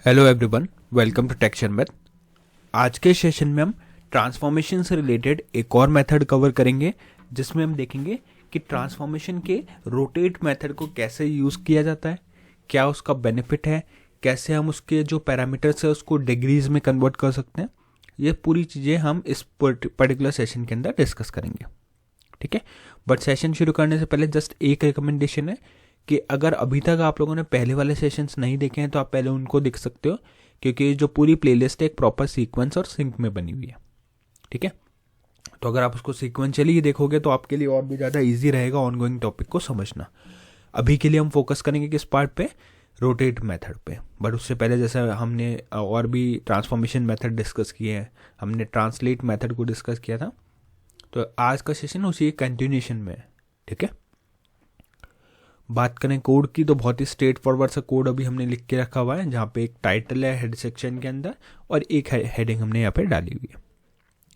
Hello everyone, welcome to texture math. आज के session में हम ट्रांसफॉर्मेशन से रिलेटेड एक और मेथड कवर करेंगे, जिसमें हम देखेंगे कि ट्रांसफॉर्मेशन के रोटेट मेथड को कैसे यूज़ किया जाता है, क्या उसका बेनिफिट है, कैसे हम उसके जो पैरामीटर्स है उसको डिग्रीज में कन्वर्ट कर सकते हैं। ये पूरी चीज़ें हम इस पर्टिकुलर सेशन के अंदर डिस्कस करेंगे, ठीक है। बट सेशन शुरू करने से पहले जस्ट एक रिकमेंडेशन है कि अगर अभी तक आप लोगों ने पहले वाले सेशंस नहीं देखे हैं तो आप पहले उनको देख सकते हो, क्योंकि जो पूरी प्लेलिस्ट है एक प्रॉपर सीक्वेंस और सिंक में बनी हुई है, ठीक है। तो अगर आप उसको सीक्वेंशियली ही देखोगे तो आपके लिए और भी ज़्यादा ईजी रहेगा ऑनगोइंग टॉपिक को समझना। अभी के लिए हम फोकस करेंगे किस पार्ट पे, रोटेट मेथड पे। बट उससे पहले जैसे हमने और भी ट्रांसफॉर्मेशन मेथड डिस्कस किए हैं, हमने ट्रांसलेट मेथड को डिस्कस किया था, तो आज का सेशन उसी कंटिन्यूशन में है, ठीक है। बात करें कोड की तो बहुत ही स्ट्रेट फॉरवर्ड सा कोड अभी हमने लिख के रखा हुआ है, जहाँ पे एक टाइटल है हेड सेक्शन के अंदर और एक हेडिंग हमने यहाँ पे डाली हुई है।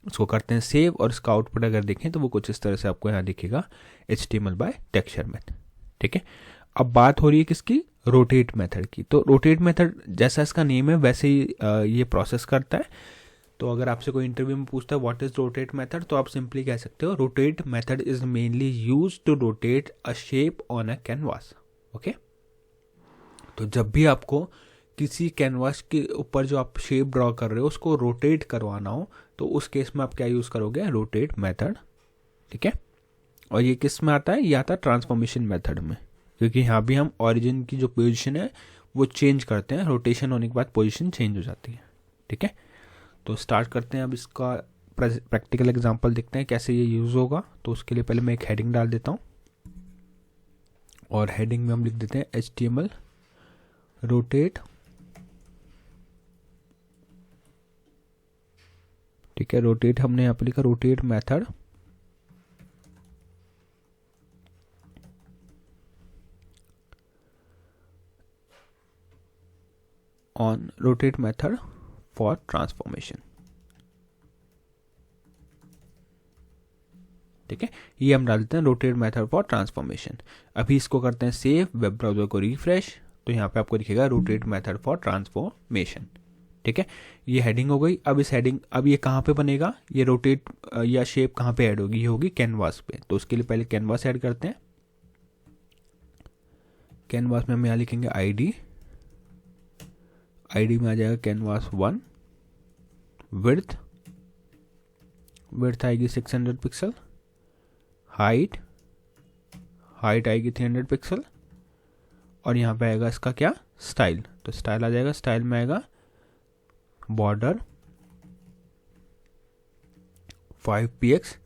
उसको करते हैं सेव और इसका आउटपुट अगर देखें तो वो कुछ इस तरह से आपको यहाँ दिखेगा, HTML बाय टेक्सचर मैथ, ठीक है। अब बात हो रही है किसकी, रोटेट मेथड की। तो रोटेट मेथड जैसा इसका नेम है वैसे ही ये प्रोसेस करता है। तो अगर आपसे कोई इंटरव्यू में पूछता है व्हाट इज रोटेट मेथड, तो आप सिंपली कह सकते हो rotate method is mainly use to rotate a shape on a canvas, okay. तो जब भी आपको किसी कैनवास के ऊपर जो आप शेप ड्रॉ कर रहे हो उसको रोटेट करवाना हो, तो उस केस में आप क्या यूज करोगे, रोटेट मेथड, ठीक है। और ये किस में आता है, ये आता है ट्रांसफॉर्मेशन मेथड में, क्योंकि यहाँ भी हम ऑरिजिन की जो पोजिशन है वो चेंज करते हैं, रोटेशन होने के बाद पोजिशन चेंज हो जाती है, ठीक है। तो स्टार्ट करते हैं। अब इसका प्रैक्टिकल एग्जांपल देखते हैं कैसे ये यूज़ होगा। तो उसके लिए पहले मैं एक हेडिंग डाल देता हूँ, और हेडिंग में हम लिख देते हैं HTML रोटेट, ठीक है। रोटेट हमने यहाँ पे लिखा rotate method on rotate method for transformation, ठीक है। ये हम डालते हैं रोटेट मेथड फॉर ट्रांसफॉर्मेशन। अभी इसको करते हैं सेव, वेब ब्राउजर को रिफ्रेश, तो यहाँ पे आपको दिखेगा रोटेट मेथड फॉर ट्रांसफॉर्मेशन, ठीक है। ये हेडिंग हो गई। अब इस हेडिंग, अब ये कहाँ पे बनेगा, ये रोटेट या शेप कहाँ पे ऐड होगी, ये होगी कैनवास पे। तो उसके लिए पहले कैनवास ऐड करते हैं। कैनवास में हम यहाँ लिखेंगे आईडी में आ जाएगा कैनवास 1, विड्थ आएगी 600 पिक्सल, हाइट आएगी 300 पिक्सल, और यहाँ पे आएगा इसका क्या, स्टाइल। तो स्टाइल आ जाएगा, स्टाइल में आएगा बॉर्डर 5px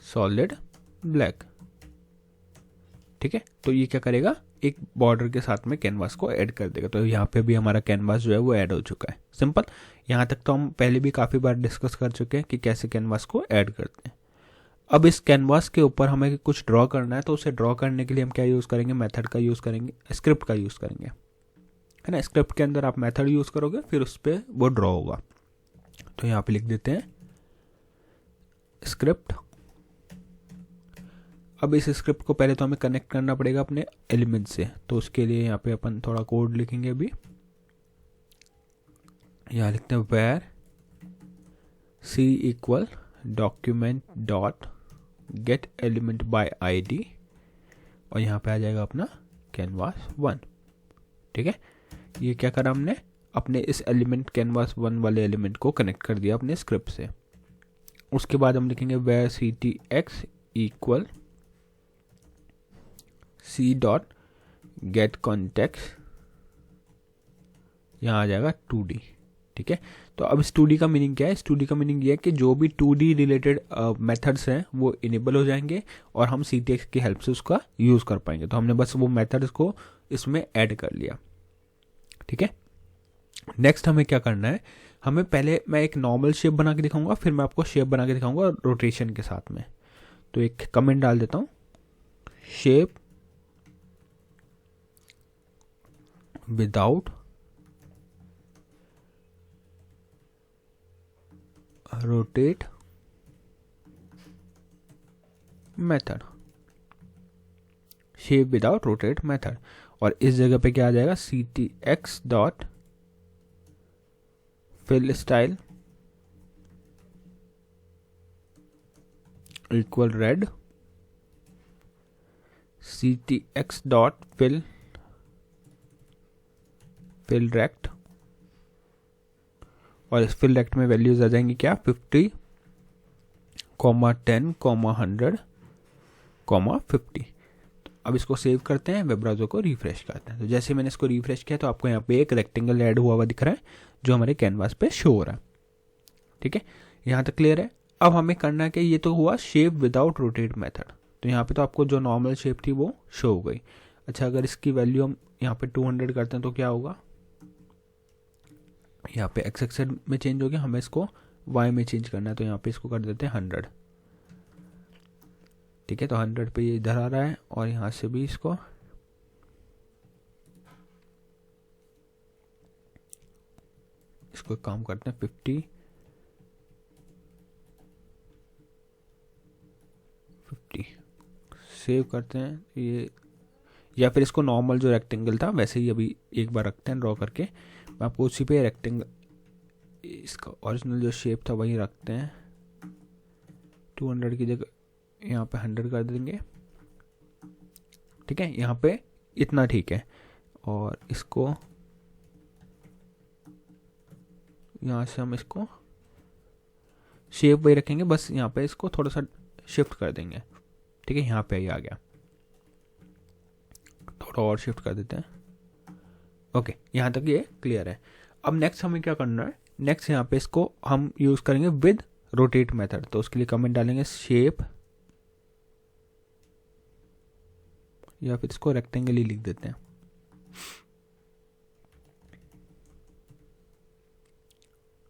सॉलिड ब्लैक, ठीक है। तो ये क्या करेगा, एक बॉर्डर के साथ में कैनवास को ऐड कर देगा। तो यहाँ पे भी हमारा कैनवास जो है वो ऐड हो चुका है, सिंपल। यहाँ तक तो हम पहले भी काफ़ी बार डिस्कस कर चुके हैं कि कैसे कैनवास को ऐड करते हैं। अब इस कैनवास के ऊपर हमें कुछ ड्रॉ करना है, तो उसे ड्रॉ करने के लिए हम क्या यूज़ करेंगे, मेथड का यूज़ करेंगे, स्क्रिप्ट का यूज़ करेंगे, है ना। स्क्रिप्ट के अंदर आप मेथड यूज़ करोगे, फिर उस पर वो ड्रॉ होगा। तो यहाँ पे लिख देते हैं स्क्रिप्ट। अब इस स्क्रिप्ट को पहले तो हमें कनेक्ट करना पड़ेगा अपने एलिमेंट से, तो उसके लिए यहाँ पे अपन थोड़ा कोड लिखेंगे। अभी यहाँ लिखते हैं var C equal document dot get element by ID, और यहाँ पे आ जाएगा अपना कैनवास 1, ठीक है। ये क्या करा हमने, अपने इस एलिमेंट कैनवास 1 वाले एलिमेंट को कनेक्ट कर दिया अपने स्क्रिप्ट से। उसके बाद हम लिखेंगे var CTX equal C dot get context, यहाँ आ जाएगा 2D, ठीक है। तो अब इस 2D का मीनिंग क्या है, इस 2D का मीनिंग ये है कि जो भी 2D रिलेटेड मेथड्स हैं वो इनेबल हो जाएंगे और हम CTX की हेल्प से उसका यूज़ कर पाएंगे। तो हमने बस वो मेथड्स को इसमें ऐड कर लिया, ठीक है। नेक्स्ट हमें क्या करना है, हमें पहले मैं एक नॉर्मल शेप बना के दिखाऊंगा, फिर मैं आपको शेप बना के दिखाऊंगा रोटेशन के साथ में। तो एक कमेंट डाल देता हूँ, shape without rotate method, shape without rotate method, और इस जगह पे क्या आ जाएगा, CTX dot fill style equal red, ctx dot fill rect, और इस fill rect में वैल्यूज आ जाएंगी क्या 50, 10, 100, 50। अब इसको सेव करते हैं, वेब ब्राउज़र को रिफ्रेश करते हैं। तो जैसे मैंने इसको रिफ्रेश किया तो आपको यहाँ पे एक रेक्टेंगल ऐड हुआ दिख रहा है जो हमारे कैनवास पे शो हो रहा है। ठीक है, यहाँ तक क्लियर है। अब हमें करना है कि ये तो हुआ शेप विदाउट रोटेट मेथड, तो यहाँ पे तो आपको जो नॉर्मल शेप थी वो शो हो गई। अच्छा, अगर इसकी वैल्यू हम यहाँ पे 200 करते हैं तो क्या होगा, यहाँ पे एक्स एक्सेस में चेंज हो गया, हमें इसको वाई में चेंज करना है, तो यहाँ पे इसको कर देते हैं 100। ठीक है, तो 100 पे ये इधर आ रहा है और यहाँ से भी इसको काम करते हैं 50 सेव करते हैं ये, या फिर इसको नॉर्मल जो रेक्टेंगल था वैसे ही अभी एक बार रखते हैं ड्रॉ करके। मैं आपको उसी पे रेक्टेंगल, इसका ओरिजिनल जो शेप था वही रखते हैं, 200 की जगह यहाँ पे 100 कर देंगे। ठीक है, यहाँ पे इतना ठीक है, और इसको यहाँ से हम इसको शेप वही रखेंगे, बस यहाँ पे इसको थोड़ा सा शिफ्ट कर देंगे। ठीक है, यहाँ पे ही आ गया, थोड़ा और शिफ्ट कर देते हैं। ओके, यहाँ तक ये क्लियर है। अब नेक्स्ट हमें क्या करना है, नेक्स्ट यहाँ पे इसको हम यूज़ करेंगे विद रोटेट मेथड। तो उसके लिए कमेंट डालेंगे शेप, या फिर इसको रेक्टेंगल ही लिख देते हैं।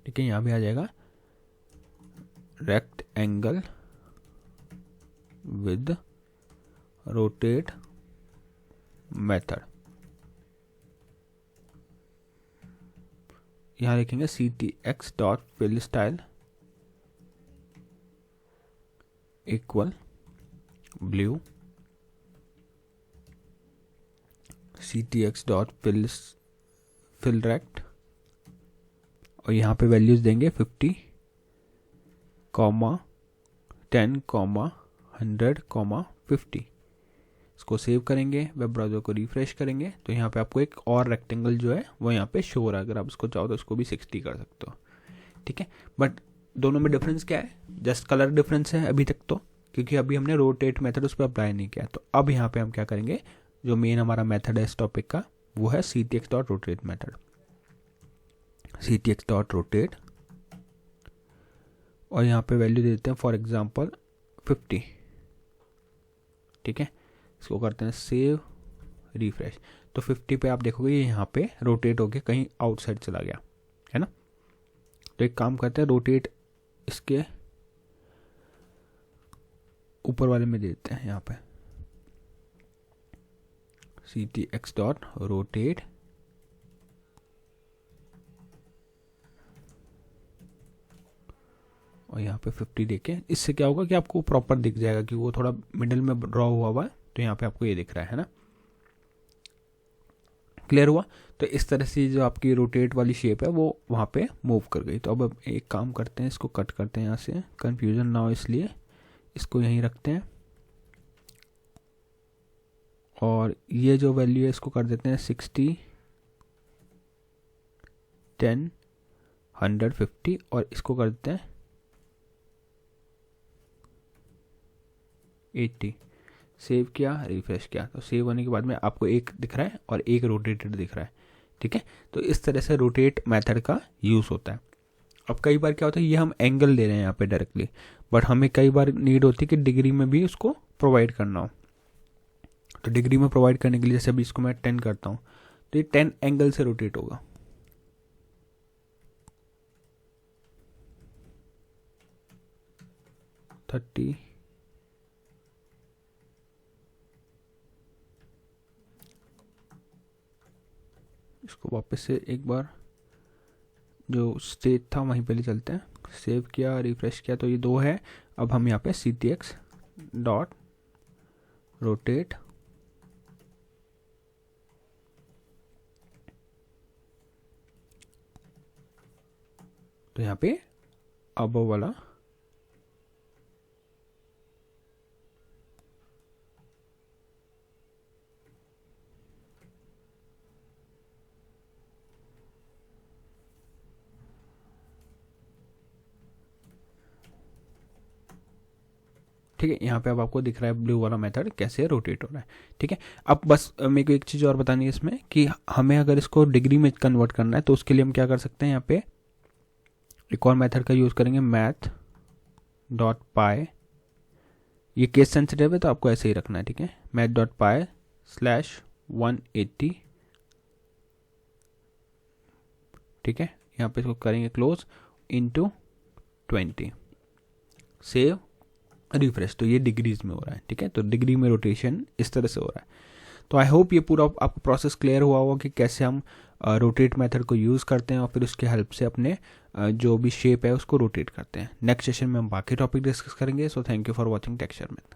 ठीक है, यहाँ भी आ जाएगा rectangle with rotate method. यहाँ लिखेंगे ctx dot fill style equal blue, ctx dot fill rect, और यहाँ पे वैल्यूज देंगे 50, 10, 100, 50। इसको सेव करेंगे, वेब ब्राउज़र को रिफ्रेश करेंगे, तो यहाँ पे आपको एक और रेक्टेंगल जो है वो यहाँ पे शो हो रहा है। अगर आप इसको चाहो तो इसको भी 60 कर सकते हो। ठीक है, बट दोनों में डिफरेंस क्या है, जस्ट कलर डिफरेंस है अभी तक तो, क्योंकि अभी हमने रोटेट मेथड उस पर अप्लाई नहीं किया। तो अब यहाँ पे हम क्या करेंगे, जो मेन हमारा मेथड है इस टॉपिक का वो है ctx dot rotate method. ctx dot rotate, और यहाँ पे वैल्यू दे देते हैं फॉर एग्जांपल 50। ठीक है, इसको करते हैं सेव रिफ्रेश, तो 50 पे आप देखोगे ये यहाँ पे रोटेट होके कहीं आउटसाइड चला गया है ना। तो एक काम करते हैं, रोटेट इसके ऊपर वाले में दे देते हैं, यहाँ पे ctx डॉट रोटेट, और यहाँ पे 50 देके, इससे क्या होगा कि आपको प्रॉपर दिख जाएगा कि वो थोड़ा मिडिल में ड्रॉ हुआ है, तो यहाँ पे आपको ये दिख रहा है ना। क्लियर हुआ। तो इस तरह से जो आपकी रोटेट वाली शेप है वो वहाँ पे मूव कर गई। तो अब एक काम करते हैं, इसको कट करते हैं यहाँ से, कंफ्यूजन ना हो इसलिए इसको यहीं रखते हैं, और ये जो वैल्यू है इसको कर देते हैं 60, 10, 100, 50, और इसको कर देते हैं 80। सेव किया, रिफ्रेश किया, तो सेव होने के बाद में आपको एक दिख रहा है और एक रोटेटेड दिख रहा है। ठीक है, तो इस तरह से रोटेट मेथड का यूज़ होता है। अब कई बार क्या होता है, ये हम एंगल दे रहे हैं यहाँ पे डायरेक्टली, बट हमें कई बार नीड होती है कि डिग्री में भी उसको प्रोवाइड करना हो। तो डिग्री में प्रोवाइड करने के लिए जैसे अभी इसको मैं 10 करता हूँ तो ये 10 एंगल से रोटेट होगा। इसको वापस से एक बार जो स्टेट था वहीं पे ले चलते हैं, सेव किया, रिफ्रेश किया, तो ये 2 है। अब हम यहाँ पे ctx डॉट रोटेट तो यहाँ पे अबव वाला ठीक है, यहाँ पे अब आपको दिख रहा है ब्लू वाला मेथड कैसे रोटेट हो रहा है। ठीक है, अब बस मेरे को एक चीज़ और बतानी है इसमें कि हमें अगर इसको डिग्री में कन्वर्ट करना है तो उसके लिए हम क्या कर सकते हैं, यहाँ पे एक और मेथड का यूज़ करेंगे, मैथ डॉट पाई। ये केस सेंसिटिव है तो आपको ऐसे ही रखना है। ठीक है, मैथ डॉट पाई /180। ठीक है, यहाँ पे इसको करेंगे क्लोज इनटू 20, सेव, रिफ्रेश। तो ये डिग्रीज में हो रहा है। ठीक है, तो डिग्री में रोटेशन इस तरह से हो रहा है। तो आई होप ये पूरा आपको प्रोसेस क्लियर हुआ होगा कि कैसे हम रोटेट मेथड को यूज़ करते हैं और फिर उसके हेल्प से अपने जो भी शेप है उसको रोटेट करते हैं। नेक्स्ट सेशन में हम बाकी टॉपिक डिस्कस करेंगे। So thank you for watching texture math.